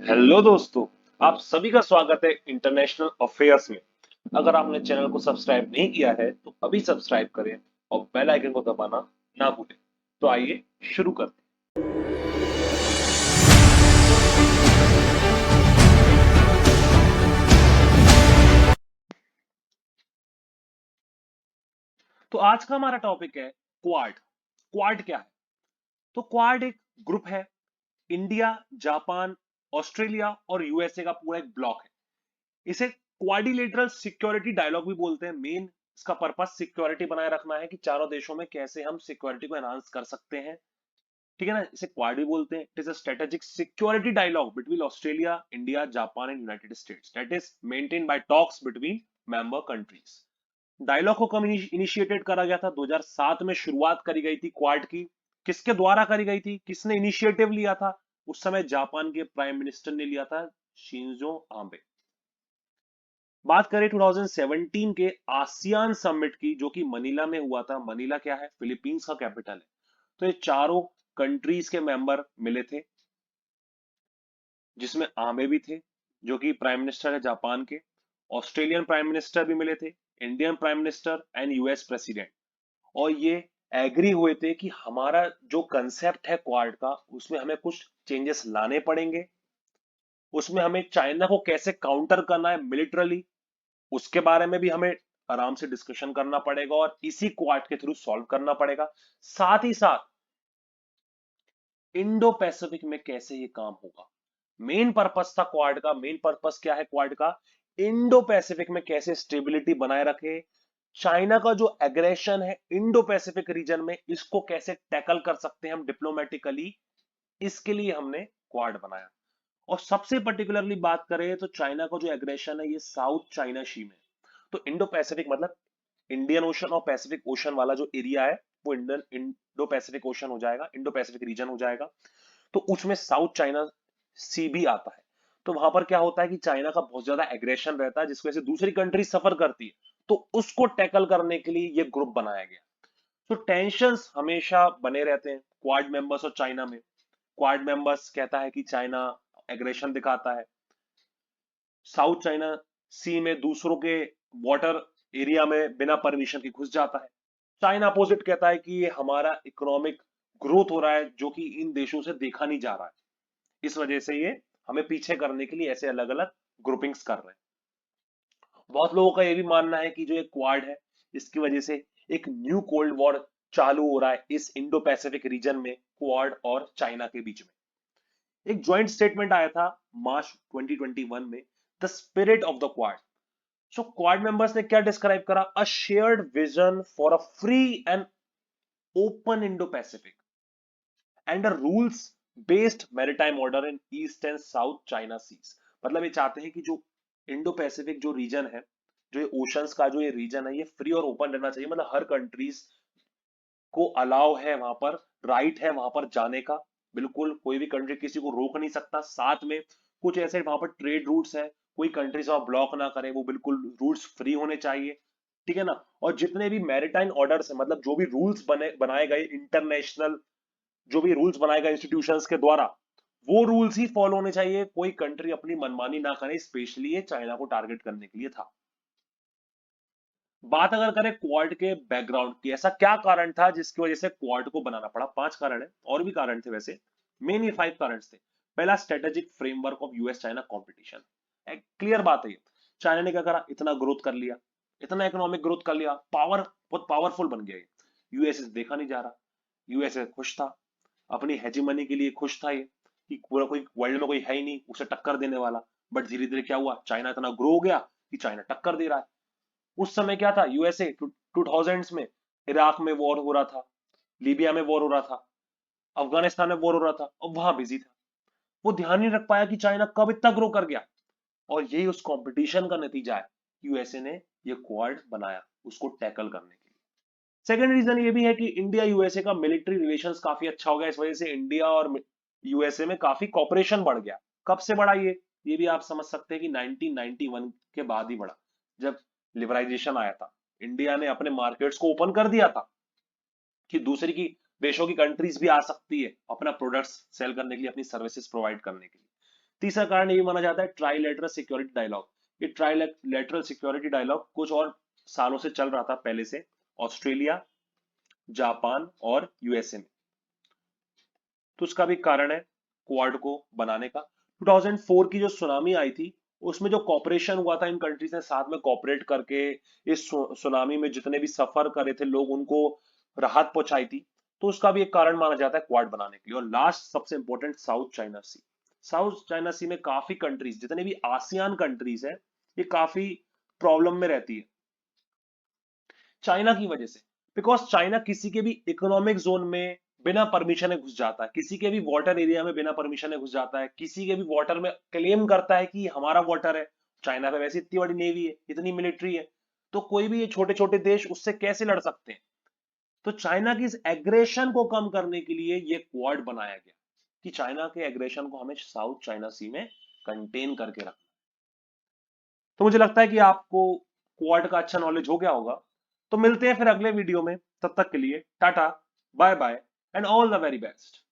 Hello दोस्तों। आप सभी का स्वागत है इंटरनेशनल अफेयर्स में। अगर आपने चैनल को सब्सक्राइब नहीं किया है तो अभी सब्सक्राइब करें और बेल आइकन को दबाना ना भूलें। तो आइए शुरू करते हैं। तो आज का हमारा टॉपिक है क्वाड। क्वाड क्या है? तो क्वाड एक ग्रुप है। इंडिया, जापान, ऑस्ट्रेलिया और यूएसए का पूरा एक ब्लॉक है। इसे क्वाड्रिलेटरल सिक्योरिटी डायलॉग भी बोलते हैं। मेन इसका पर्पस सिक्योरिटी बनाए रखना है कि चारों देशों में कैसे हम सिक्योरिटी को एनहांस कर सकते हैं। ठीक है ना, इसे क्वाड भी बोलते हैं। It is a strategic security dialogue between Australia, India, Japan and United States that is maintain by talks between member countries. Dialogue को कब इनिशिएटेड करा गया था? 2007 में शुरुआत करी गई थी क्वाड की। किसके द्वारा करी गई थी? किसने इनिशिएटिव लिया था? उस समय जापान के प्राइम मिनिस्टर ने लिया था, शिंजो आबे। बात करें 2017 के आसियान समिट की, जो कि मनीला में हुआ था। मनीला क्या है? फिलीपींस का कैपिटल है। तो ये चारों कंट्रीज के मेंबर मिले थे, जिसमें आबे भी थे, जो कि प्राइम मिनिस्टर है जापान के। ऑस्ट्रेलियन प्राइम मिनिस्टर भी मिले थे, Indian prime minister and US president. और ये एग्री हुए थे कि हमारा जो कंसेप्ट है क्वाड का, उसमें हमें कुछ चेंजेस लाने पड़ेंगे। उसमें हमें चाइना को कैसे काउंटर करना है मिलिटरली, उसके बारे में भी हमें आराम से डिस्कशन करना पड़ेगा और इसी क्वाड के थ्रू सॉल्व करना पड़ेगा। साथ ही साथ इंडो पैसिफिक में कैसे ये काम होगा। मेन पर्पस था क्वाड का। मेन पर्पस क्या है क्वाड का? इंडो पैसिफिक में कैसे स्टेबिलिटी बनाए रखे। चाइना का जो एग्रेशन है इंडो पैसिफिक रीजन में, इसको कैसे टैकल कर सकते हैं हम डिप्लोमेटिकली, इसके लिए हमने क्वाड बनाया। और सबसे पर्टिकुलरली बात करें तो चाइना का जो एग्रेशन है ये साउथ चाइना सी में। तो इंडो पैसिफिक मतलब इंडियन ओशन और पैसिफिक ओशन वाला जो एरिया है, वो इंडियन इंडो पैसिफिक ओशन हो जाएगा, इंडो पैसिफिक रीजन हो जाएगा। तो उसमें साउथ चाइना सी भी आता है। तो वहां पर क्या होता है कि चाइना का बहुत ज्यादा एग्रेशन रहता है, जिसकी वजह से दूसरी कंट्री सफर करती है। तो उसको टैकल करने के लिए ये ग्रुप बनाया गया। तो टेंशंस हमेशा बने रहते हैं क्वाड मेंबर्स और चाइना में। क्वाड मेंबर्स कहता है कि चाइना एग्रेशन दिखाता है, साउथ चाइना सी में दूसरों के वाटर एरिया में बिना परमिशन के घुस जाता है। चाइना अपोजिट कहता है कि ये हमारा इकोनॉमिक ग्रोथ हो रहा है, जो कि इन देशों से देखा नहीं जा रहा है, इस वजह से ये हमें पीछे करने के लिए ऐसे अलग अलग ग्रुपिंग्स कर रहे हैं। बहुत लोगों का ये भी मानना है कि जो एक क्वाड है, इसकी वजह से एक न्यू कोल्ड वॉर चालू हो रहा है इस इंडो पैसिफिक रीजन में, क्वाड और चाइना के बीच में। एक ज्वाइंट स्टेटमेंट आया था मार्च 2021 में, the spirit of the Quad. So Quad members ने क्या डिस्क्राइब करा? A shared vision for a free and open Indo Pacific and a rules based maritime order in East and South China seas. मतलब ये चाहते हैं कि जो Indo Pacific जो रीजन है, जो ये ओशंस का जो ये रीजन है, ये फ्री और ओपन रहना चाहिए। मतलब हर कंट्रीज को अलाउ है वहां पर, राइट है वहां पर जाने का। बिल्कुल कोई भी कंट्री किसी को रोक नहीं सकता। साथ में कुछ ऐसे वहां पर ट्रेड रूट्स है, कोई कंट्रीज वहां ब्लॉक ना करे, वो बिल्कुल रूट्स फ्री होने चाहिए। ठीक है ना। और जितने भी मैरिटाइम ऑर्डर्स है, मतलब जो भी रूल्स बनाए गए इंटरनेशनल, जो भी रूल्स बनाए गए इंस्टीट्यूशंस के द्वारा, वो रूल्स ही फॉलो होने चाहिए। कोई कंट्री अपनी मनमानी ना करे। स्पेशली ये चाइना को टारगेट करने के लिए था। बात अगर करें क्वाड के बैकग्राउंड की, ऐसा क्या कारण था जिसकी वजह से क्वाड को बनाना पड़ा? 5 कारण है, और भी कारण थे वैसे। मेन ये 5 कारण थे। पहला, strategic framework of US China competition. एक क्लियर बात है ये। चाइना ने क्या करा? इतना ग्रोथ कर लिया, इतना इकोनॉमिक ग्रोथ कर लिया, पावर बहुत पावरफुल बन गया ये। यूएसए देखा नहीं जा रहा। यूएसए खुश था, अपनी हेजीमनी के लिए खुश था ये, कि पूरा कोई वर्ल्ड में कोई है ही नहीं उसे टक्कर देने वाला। बट धीरे धीरे क्या हुआ? चाइना इतना ग्रो हो गया कि चाइना टक्कर दे रहा है। उस समय क्या था? यूएसए 2000s में इराक में वॉर हो रहा था, लीबिया में वॉर हो रहा था, अफगानिस्तान में वॉर हो रहा था, और वहां बिजी था। वो ध्यान नहीं रख पाया कि चाइना कब इतना ग्रो कर गया। और यही उस कंपटीशन का नतीजा है। यूएसए ने ये क्वाड बनाया उसको टैकल करने के लिए। सेकेंड रीजन ये भी है कि इंडिया यूएसए का मिलिट्री रिलेशंस काफी अच्छा हो गया। इस वजह से इंडिया और यूएसए में काफी कॉपरेशन बढ़ गया। कब से बढ़ा ये भी आप समझ सकते हैं कि 1991 के बाद ही बढ़ा, जब लिबराइजेशन आया था। इंडिया ने अपने मार्केट्स को ओपन कर दिया था कि दूसरी की देशों की कंट्रीज भी आ सकती है अपना प्रोडक्ट्स सेल करने के लिए, अपनी सर्विसेज प्रोवाइड करने के लिए। तीसरा कारण ये भी माना जाता है ट्राइलेटरल सिक्योरिटी डायलॉग। ये ट्राइलेटरल सिक्योरिटी डायलॉग कुछ और सालों से चल रहा था पहले से, ऑस्ट्रेलिया, जापान और यूएसए में। तो उसका भी कारण है क्वाड को बनाने का। 2004 की जो सुनामी आई थी, उसमें जो कॉपरेशन हुआ था, इन कंट्रीज ने साथ में कॉपरेट करके इस सुनामी में जितने भी सफर करे थे लोग, उनको राहत पहुंचाई थी। तो उसका भी एक कारण माना जाता है क्वाड बनाने के लिए। और लास्ट सबसे इंपॉर्टेंट, साउथ चाइना सी। साउथ चाइना सी में काफी कंट्रीज, जितने भी आसियान कंट्रीज है, ये काफी प्रॉब्लम में रहती है चाइना की वजह से। बिकॉज चाइना किसी के भी इकोनॉमिक जोन में बिना परमिशन है घुस जाता है, किसी के भी वाटर एरिया में बिना परमिशन है घुस जाता है, किसी के भी वाटर में क्लेम करता है कि हमारा वाटर है। चाइना पे वैसे इतनी बड़ी नेवी है, इतनी मिलिट्री है, तो कोई भी ये छोटे छोटे देश उससे कैसे लड़ सकते हैं। तो चाइना की इस एग्रेशन को कम करने के लिए ये क्वाड बनाया गया कि चाइना के एग्रेशन को हमें साउथ चाइना सी में कंटेन करके रखना। तो मुझे लगता है कि आपको क्वाड का अच्छा नॉलेज हो गया होगा। तो मिलते हैं फिर अगले वीडियो में, तब तक के लिए tata, bye bye and all the very best.